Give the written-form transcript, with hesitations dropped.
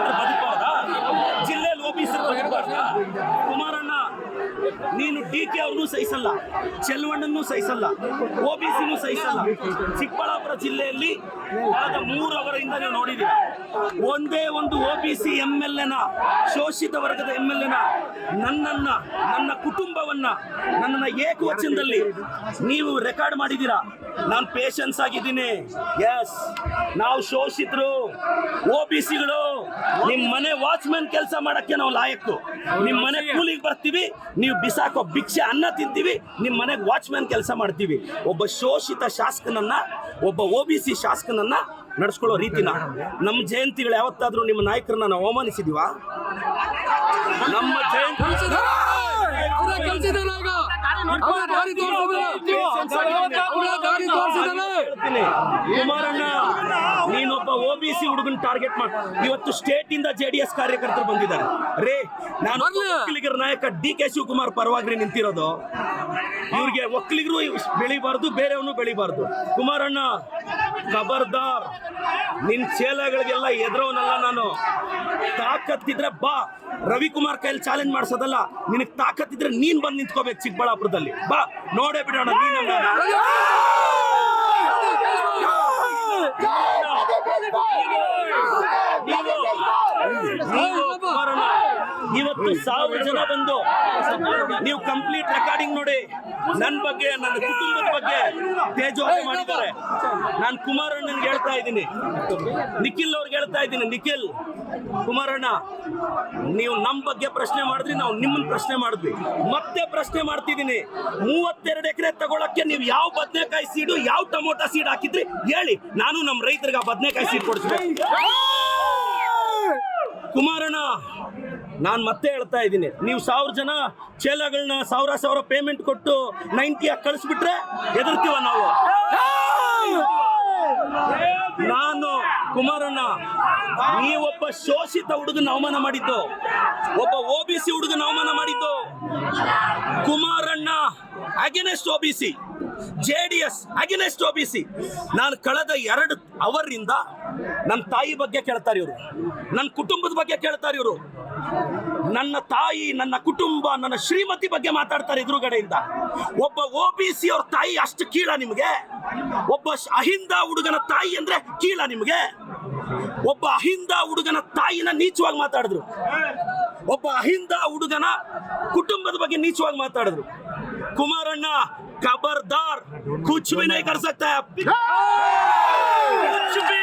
ಶೋಷಿತರು ಬದುಕಬಾರ್ದಾ? ಜಿಲ್ಲೆಯಲ್ಲಿ ಓಬಿಸಿ ಬದುಕಬಾರ್ದಾ? ಕುಮಾರಣ್ಣ, ನೀನು DK ಅವ್ರನ್ನೂ ಸಹಿಸಲ್ಲ, ಚೆಲುವಣ್ಣನೂ ಸಹಿಸಲ್ಲ, OBCನೂ ಸಹಿಸಲ್ಲ. ಚಿಕ್ಕಬಳ್ಳಾಪುರ ಜಿಲ್ಲೆಯಲ್ಲಿ ಕಳೆದ 3 ಅವರಿಂದ ನೀವು ನೋಡಿದ್ದೀರಾ, ಒಂದೇ ಒಂದು OBC MLA ಶೋಷಿತ ವರ್ಗದ MLA ನನ್ನ ಕುಟುಂಬವನ್ನ ನನ್ನನ್ನ ಏಕವಚನದಲ್ಲಿ ನೀವು ರೆಕಾರ್ಡ್ ಮಾಡಿದ್ದೀರಾ. ನಾನು ಪೇಷನ್ಸ್ ಆಗಿದ್ದೀನಿ. ಎಸ್, ನಾವು ಶೋಷಿತರು, OBCಗಳು. ನಿಮ್ಮ ಮನೆ ವಾಚ್ಮ್ಯಾನ್ ಕೆಲಸ ಮಾಡಕ್ಕೆ ನಾವು ಲಾಯಕ್ಕು. ನಿಮ್ಮ ಮನೆ ಕೂಲಿಗೆ ಬರ್ತೀವಿ, ನೀವು ಬಿಸಾಕೋ ಭಿಕ್ಷೆ ಅನ್ನ ತಿಂತೀವಿ, ನಿಮ್ಮ ಮನೆಗೆ ವಾಚ್ಮ್ಯಾನ್ ಕೆಲಸ ಮಾಡ್ತೀವಿ. ಒಬ್ಬ ಶೋಷಿತ ಶಾಸಕನನ್ನ, ಒಬ್ಬ OBC ಶಾಸಕನನ್ನ ನಡೆಸ್ಕೊಳ್ಳೋ ರೀತಿನ ನಮ್ಮ ಜಯಂತಿಗಳು ಯಾವತ್ತಾದ್ರೂ ನಿಮ್ಮ ನಾಯಕರನ್ನ ನಾವು ಅವಮಾನಿಸಿದೀವಾ? ನಮ್ಮ ಜಯಂತಿ ಕುಮಾರಣ್ಣ, ನೀನೊಬ್ಬ OBC ಹುಡುಗನ ಟಾರ್ಗೆಟ್ ಮಾಡಿ ಇವತ್ತು ಸ್ಟೇಟ್ ಇಂದ JDS ಕಾರ್ಯಕರ್ತರು ಬಂದಿದ್ದಾರೆ. ರೇ, ನಾನು ಒಕ್ಕಲಿಗರ ನಾಯಕ DK ಶಿವಕುಮಾರ್ ಪರವಾಗಿ ನಿಂತಿರೋದು. ಇವ್ರಿಗೆ ಒಕ್ಕಲಿಗರು ಬೆಳಿಬಾರ್ದು, ಬೇರೆಯವನು ಬೆಳಿಬಾರ್ದು. ಕುಮಾರಣ್ಣ, ಖಬರ್ದಾರ್, ನಿನ್ ಚೇಲಗಳಿಗೆಲ್ಲ ಎದುರೋನಲ್ಲ ನಾನು. ತಾಕತ್ತಿದ್ರೆ ಬಾ, ರವಿಕುಮಾರ್ ಕೈಯಲ್ಲಿ ಚಾಲೆಂಜ್ ಮಾಡಿಸೋದಲ್ಲ. ನಿನಗೆ ತಾಕತ್ತಿದ್ರೆ ನೀನ್ ಬಂದು ನಿಂತ್ಕೋಬೇಕು ಚಿಕ್ಕಬಳ್ಳಾಪುರದಲ್ಲಿ. ಬಾ, ನೋಡೇ ಬಿಡೋಣ ನೀನು. ಇವತ್ತು 1000 ಜನ ಬಂದು ನೀವು ಕಂಪ್ಲೀಟ್ ರೆಕಾರ್ಡಿಂಗ್ ನೋಡಿ, ನನ್ನ ಬಗ್ಗೆ, ನನ್ನ ಕುಟುಂಬದ ಬಗ್ಗೆ ತೇಜೋವಧೆ ಮಾಡಿದ್ದಾರೆ. ನಾನು ಕುಮಾರಣ್ಣನಿಗೆ ಹೇಳ್ತಾ ಇದ್ದೀನಿ, ನಿಖಿಲ್ ಅವ್ರಿಗೆ ಹೇಳ್ತಾ ಇದ್ದೀನಿ, ನಿಖಿಲ್, ಕುಮಾರಣ್ಣ, ನೀವು ನಮ್ಮ ಬಗ್ಗೆ ಪ್ರಶ್ನೆ ಮಾಡಿದ್ರಿ, ನಾವು ನಿಮ್ಮನ್ನ ಪ್ರಶ್ನೆ ಮಾಡಿದ್ವಿ, ಮತ್ತೆ ಪ್ರಶ್ನೆ ಮಾಡ್ತಿದ್ದೀನಿ. 32 ಎಕರೆ ತಗೊಳಕ್ಕೆ ನೀವು ಯಾವ ಬದನೆಕಾಯಿ ಸೀಡು, ಯಾವ ಟೊಮೊಟೊ ಸೀಡ್ ಹಾಕಿದ್ರಿ ಹೇಳಿ, ನಾನು ನಮ್ಮ ರೈತರಿಗೆ ಆ ಬದನೆಕಾಯಿ ಸೀಡ್ ಕೊಡಿಸ್ಬೇಕು. ಕುಮಾರಣ್ಣ, ನಾನು ಮತ್ತೆ ಹೇಳ್ತಾ ಇದ್ದೀನಿ, ನೀವು 1000 ಜನ ಚೇಲಗಳನ್ನ 1000 ಪೇಮೆಂಟ್ ಕೊಟ್ಟು 90 ಕಳಿಸ್ಬಿಟ್ರೆ ಎದುರ್ತೀವ ನಾವು. ನಾನು ಕುಮಾರಣ್ಣ, ನೀವೊಬ್ಬ ಶೋಷಿತ ಹುಡುಗನ ಅವಮಾನ ಮಾಡಿದ್ದು, ಒಬ್ಬ OBC ಹುಡುಗನ ಅವಮಾನ ಮಾಡಿದ್ದು. ಕುಮಾರಣ್ಣ against OBC, JDS against OBC. ನಾನು ಕಳೆದ 2 ಅವರಿಂದ ನನ್ನ ತಾಯಿ ಬಗ್ಗೆ ಕೇಳ್ತಾರೆ ಇವರು, ನನ್ನ ಕುಟುಂಬದ ಬಗ್ಗೆ ಕೇಳ್ತಾರೆ ಇವರು. ನನ್ನ ತಾಯಿ, ನನ್ನ ಕುಟುಂಬ, ನನ್ನ ಶ್ರೀಮತಿ ಬಗ್ಗೆ ಮಾತಾಡ್ತಾರೆ ಎದುರುಗಡೆಯಿಂದ. ಒಬ್ಬ OBC ಅವ್ರ ತಾಯಿ ಅಷ್ಟು ಕೀಳ ನಿಮಗೆ? ಒಬ್ಬ ಅಹಿಂದ ಹುಡುಗನ ತಾಯಿ ಅಂದ್ರೆ ಕೀಳ ನಿಮಗೆ? ಒಬ್ಬ ಅಹಿಂದ ಹುಡುಗನ ತಾಯಿನ ನೀಚವಾಗಿ ಮಾತಾಡಿದ್ರು, ಒಬ್ಬ ಅಹಿಂದ ಹುಡುಗನ ಕುಟುಂಬದ ಬಗ್ಗೆ ನೀಚವಾಗಿ ಮಾತಾಡಿದ್ರು. ಕುಮಾರಣ್ಣ, ಖಬರ್ದಾರ್, ಕುಚ್ ಭಿ ನಹೀ ಕರ್ ಸಕ್ತಾ, ಕುಚ್ ಭಿ